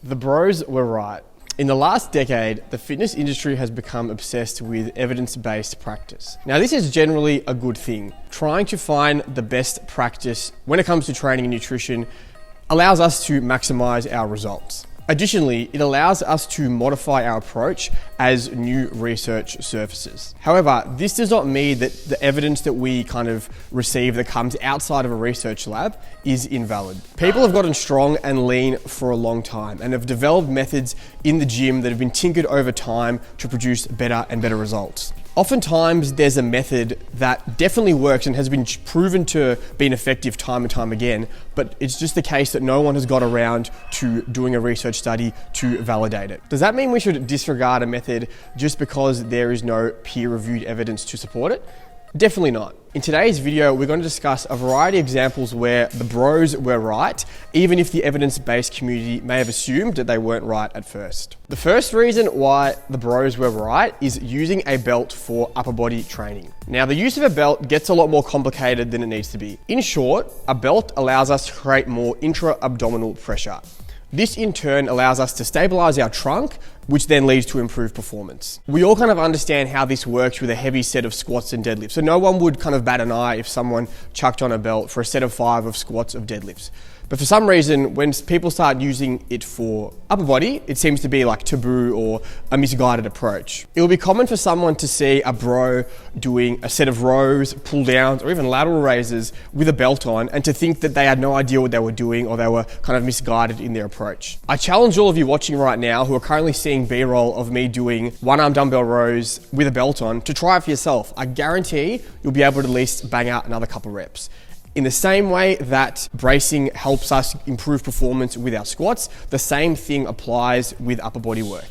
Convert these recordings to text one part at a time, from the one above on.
The bros were right. In the last decade, the fitness industry has become obsessed with evidence-based practice. Now, this is generally a good thing. Trying to find the best practice when it comes to training and nutrition allows us to maximize our results. Additionally, it allows us to modify our approach as new research surfaces. However, this does not mean that the evidence that we kind of receive that comes outside of a research lab is invalid. People have gotten strong and lean for a long time and have developed methods in the gym that have been tinkered over time to produce better and better results. Oftentimes, there's a method that definitely works and has been proven to be effective time and time again, but it's just the case that no one has got around to doing a research study to validate it. Does that mean we should disregard a method just because there is no peer-reviewed evidence to support it? Definitely not. In today's video, we're going to discuss a variety of examples where the bros were right, even if the evidence-based community may have assumed that they weren't right at first. The first reason why the bros were right is using a belt for upper body training. Now, the use of a belt gets a lot more complicated than it needs to be. In short, a belt allows us to create more intra-abdominal pressure. This in turn allows us to stabilize our trunk, which then leads to improved performance. We all kind of understand how this works with a heavy set of squats and deadlifts. So no one would kind of bat an eye if someone chucked on a belt for a set of 5 of squats of deadlifts. But for some reason, when people start using it for upper body, it seems to be like taboo or a misguided approach. It will be common for someone to see a bro doing a set of rows, pull downs, or even lateral raises with a belt on and to think that they had no idea what they were doing or they were kind of misguided in their approach. I challenge all of you watching right now who are currently seeing B-roll of me doing one-arm dumbbell rows with a belt on to try it for yourself. I guarantee you'll be able to at least bang out another couple reps. In the same way that bracing helps us improve performance with our squats, the same thing applies with upper body work.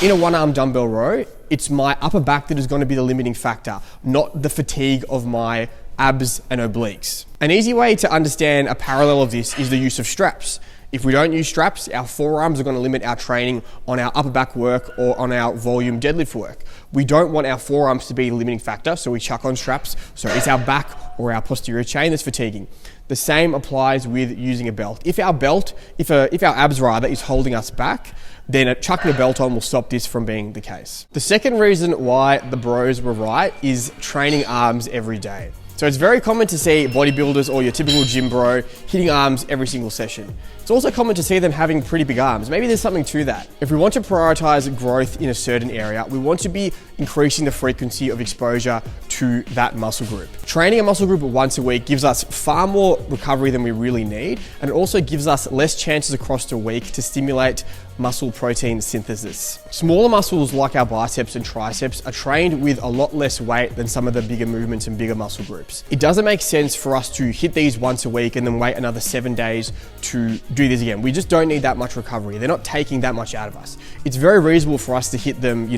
In a one-arm dumbbell row, it's my upper back that is going to be the limiting factor, not the fatigue of my abs and obliques. An easy way to understand a parallel of this is the use of straps. If we don't use straps, our forearms are going to limit our training on our upper back work or on our volume deadlift work. We don't want our forearms to be a limiting factor, so we chuck on straps. So it's our back or our posterior chain that's fatiguing. The same applies with using a belt. If our abs is holding us back, then chucking a belt on will stop this from being the case. The second reason why the bros were right is training arms every day. So it's very common to see bodybuilders or your typical gym bro hitting arms every single session. It's also common to see them having pretty big arms. Maybe there's something to that. If we want to prioritize growth in a certain area, we want to be increasing the frequency of exposure to that muscle group. Training a muscle group once a week gives us far more recovery than we really need, and it also gives us less chances across the week to stimulate muscle protein synthesis. Smaller muscles like our biceps and triceps are trained with a lot less weight than some of the bigger movements and bigger muscle groups. It doesn't make sense for us to hit these once a week and then wait another 7 days to do this again. We just don't need that much recovery. They're not taking that much out of us. It's very reasonable for us to hit them,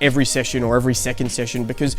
every session or every second session because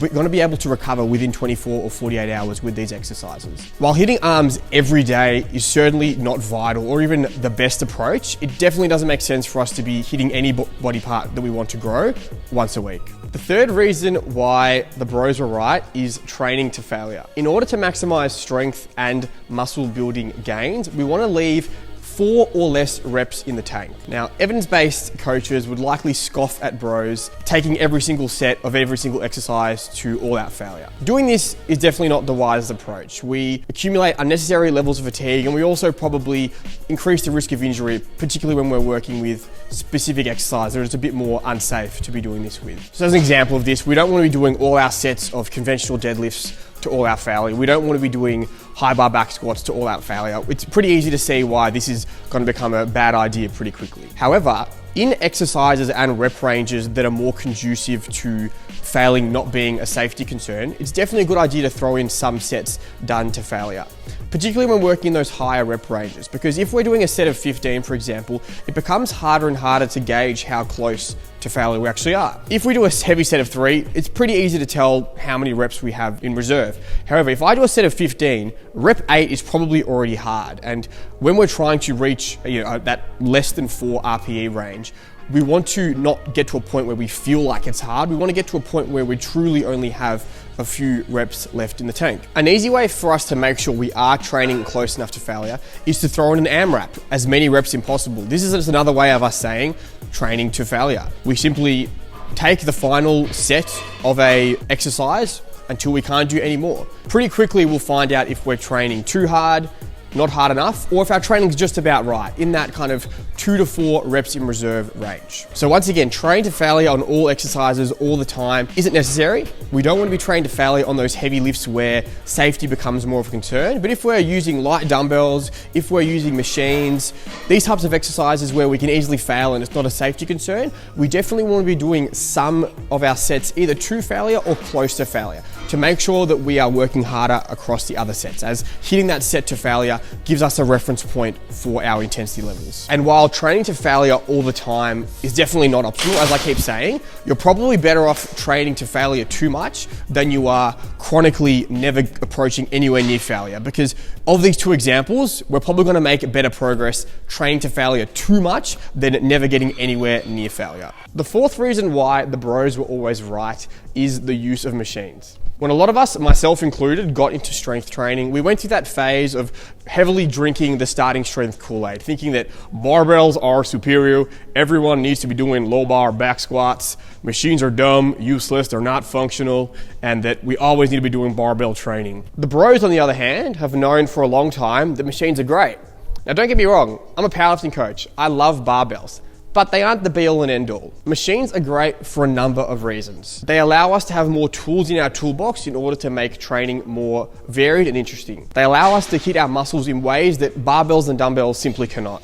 we're going to be able to recover within 24 or 48 hours with these exercises. While hitting arms every day is certainly not vital or even the best approach, it definitely doesn't make sense for us to be hitting any body part that we want to grow once a week. The third reason why the bros were right is training to failure. In order to maximize strength and muscle building gains, we want to leave 4 or less reps in the tank. Now, evidence-based coaches would likely scoff at bros taking every single set of every single exercise to all-out failure. Doing this is definitely not the wisest approach. We accumulate unnecessary levels of fatigue and we also probably increase the risk of injury, particularly when we're working with specific exercise that it's a bit more unsafe to be doing this with. So as an example of this, we don't want to be doing all our sets of conventional deadlifts to all-out failure. We don't want to be doing high bar back squats to all-out failure. It's pretty easy to see why this is going to become a bad idea pretty quickly. However, in exercises and rep ranges that are more conducive to failing not being a safety concern, it's definitely a good idea to throw in some sets done to failure, particularly when working in those higher rep ranges. Because if we're doing a set of 15, for example, it becomes harder and harder to gauge how close to failure we actually are. If we do a heavy set of 3, it's pretty easy to tell how many reps we have in reserve. However, if I do a set of 15, rep 8 is probably already hard. And when we're trying to reach that less than 4 RPE range, we want to not get to a point where we feel like it's hard. We want to get to a point where we truly only have a few reps left in the tank. An easy way for us to make sure we are training close enough to failure is to throw in an AMRAP, as many reps as possible. This is just another way of us saying training to failure. We simply take the final set of a exercise until we can't do any more. Pretty quickly, we'll find out if we're training too hard, not hard enough, or if our training's just about right, in that kind of 2 to 4 reps in reserve range. So once again, train to failure on all exercises all the time isn't necessary. We don't want to be trained to failure on those heavy lifts where safety becomes more of a concern. But if we're using light dumbbells, if we're using machines, these types of exercises where we can easily fail and it's not a safety concern, we definitely want to be doing some of our sets either to failure or close to failure to make sure that we are working harder across the other sets, as hitting that set to failure gives us a reference point for our intensity levels. And while training to failure all the time is definitely not optimal, as I keep saying, you're probably better off training to failure too much than you are chronically never approaching anywhere near failure. Because of these two examples, we're probably going to make better progress training to failure too much than never getting anywhere near failure. The fourth reason why the bros were always right is the use of machines. When a lot of us, myself included, got into strength training, we went through that phase of heavily drinking the starting strength Kool-Aid, thinking that barbells are superior, everyone needs to be doing low bar back squats, machines are dumb, useless, they're not functional, and that we always need to be doing barbell training. The bros, on the other hand, have known for a long time that machines are great. Now don't get me wrong, I'm a powerlifting coach, I love barbells. But they aren't the be-all and end-all. Machines are great for a number of reasons. They allow us to have more tools in our toolbox in order to make training more varied and interesting. They allow us to hit our muscles in ways that barbells and dumbbells simply cannot.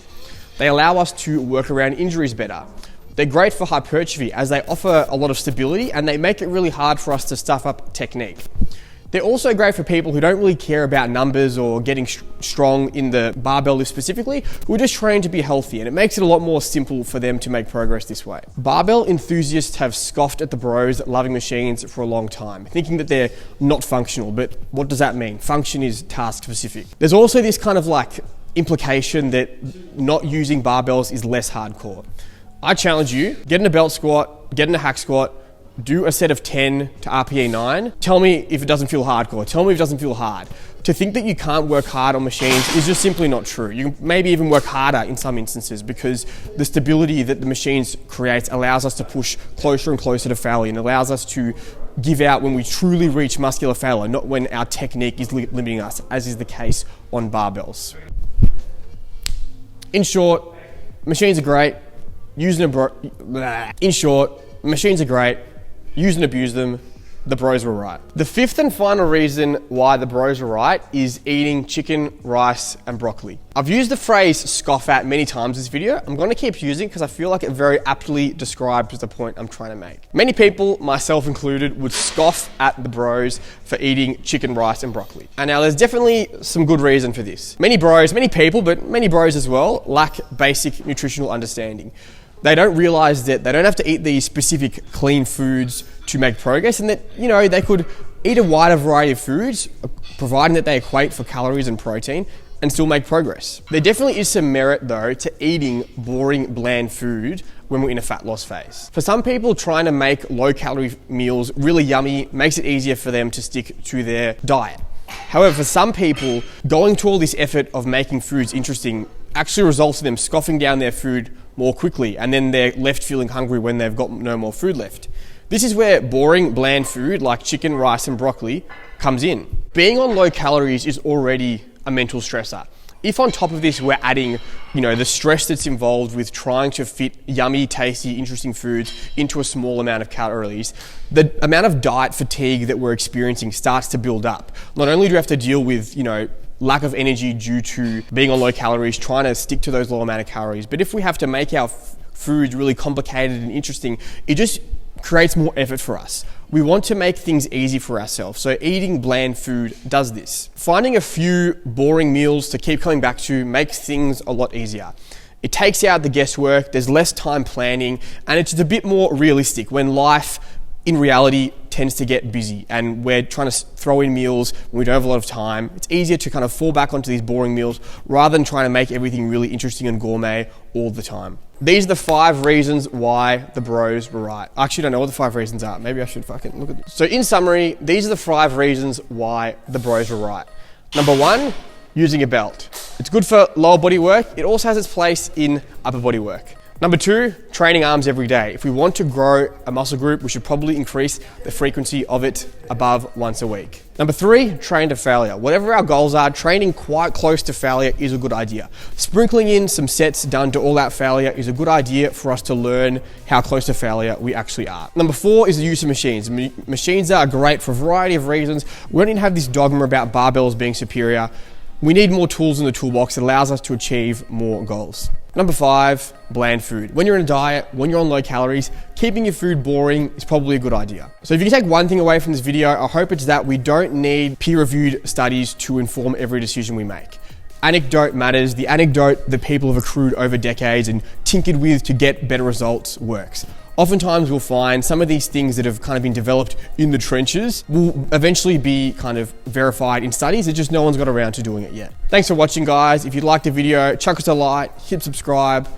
They allow us to work around injuries better. They're great for hypertrophy as they offer a lot of stability and they make it really hard for us to stuff up technique. They're also great for people who don't really care about numbers or getting strong in the barbell lift specifically, who are just trained to be healthy, and it makes it a lot more simple for them to make progress this way. Barbell enthusiasts have scoffed at the bros loving machines for a long time, thinking that they're not functional, but what does that mean? Function is task specific. There's also this kind of like implication that not using barbells is less hardcore. I challenge you, get in a belt squat, get in a hack squat, do a set of 10 to RPE 9. Tell me if it doesn't feel hardcore. Tell me if it doesn't feel hard. To think that you can't work hard on machines is just simply not true. You can maybe even work harder in some instances because the stability that the machines create allows us to push closer and closer to failure and allows us to give out when we truly reach muscular failure, not when our technique is limiting us, as is the case on barbells. In short, machines are great. Machines are great. Use and abuse them, the bros were right. The fifth and final reason why the bros were right is eating chicken, rice, and broccoli. I've used the phrase scoff at many times in this video. I'm going to keep using it because I feel like it very aptly describes the point I'm trying to make. Many people, myself included, would scoff at the bros for eating chicken, rice, and broccoli. And now there's definitely some good reason for this. Many bros as well, lack basic nutritional understanding. They don't realize that they don't have to eat these specific clean foods to make progress and that, they could eat a wider variety of foods, providing that they equate for calories and protein, and still make progress. There definitely is some merit though to eating boring, bland food when we're in a fat loss phase. For some people, trying to make low calorie meals really yummy makes it easier for them to stick to their diet. However, for some people, going to all this effort of making foods interesting actually results in them scoffing down their food more quickly, and then they're left feeling hungry when they've got no more food left. This is where boring, bland food like chicken, rice, and broccoli comes in. Being on low calories is already a mental stressor. If on top of this we're adding, the stress that's involved with trying to fit yummy, tasty, interesting foods into a small amount of calories, the amount of diet fatigue that we're experiencing starts to build up. Not only do we have to deal with, lack of energy due to being on low calories, trying to stick to those low amount of calories, but if we have to make our foods really complicated and interesting, it just creates more effort for us. We want to make things easy for ourselves, so eating bland food does this. Finding a few boring meals to keep coming back to makes things a lot easier. It takes out the guesswork, there's less time planning, and it's just a bit more realistic when life in reality tends to get busy, and we're trying to throw in meals when we don't have a lot of time. It's easier to kind of fall back onto these boring meals rather than trying to make everything really interesting and gourmet all the time. These are the 5 reasons why the bros were right. I actually don't know what the 5 reasons are. Maybe I should fucking look at this. So in summary, these are the 5 reasons why the bros were right. Number 1, using a belt. It's good for lower body work. It also has its place in upper body work. Number 2, training arms every day. If we want to grow a muscle group, we should probably increase the frequency of it above once a week. Number 3, train to failure. Whatever our goals are, training quite close to failure is a good idea. Sprinkling in some sets done to all out failure is a good idea for us to learn how close to failure we actually are. Number 4 is the use of machines. Machines are great for a variety of reasons. We don't need to have this dogma about barbells being superior. We need more tools in the toolbox that allows us to achieve more goals. Number 5, bland food. When you're in a diet, when you're on low calories, keeping your food boring is probably a good idea. So if you can take one thing away from this video, I hope it's that we don't need peer-reviewed studies to inform every decision we make. Anecdote matters. The anecdote that people have accrued over decades and tinkered with to get better results works. Oftentimes we'll find some of these things that have kind of been developed in the trenches will eventually be kind of verified in studies. It's just no one's got around to doing it yet. Thanks for watching, guys. If you liked the video, chuck us a like, hit subscribe,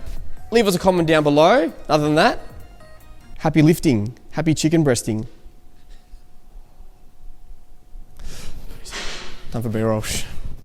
leave us a comment down below. Other than that, happy lifting, happy chicken breasting. Time for B-roll.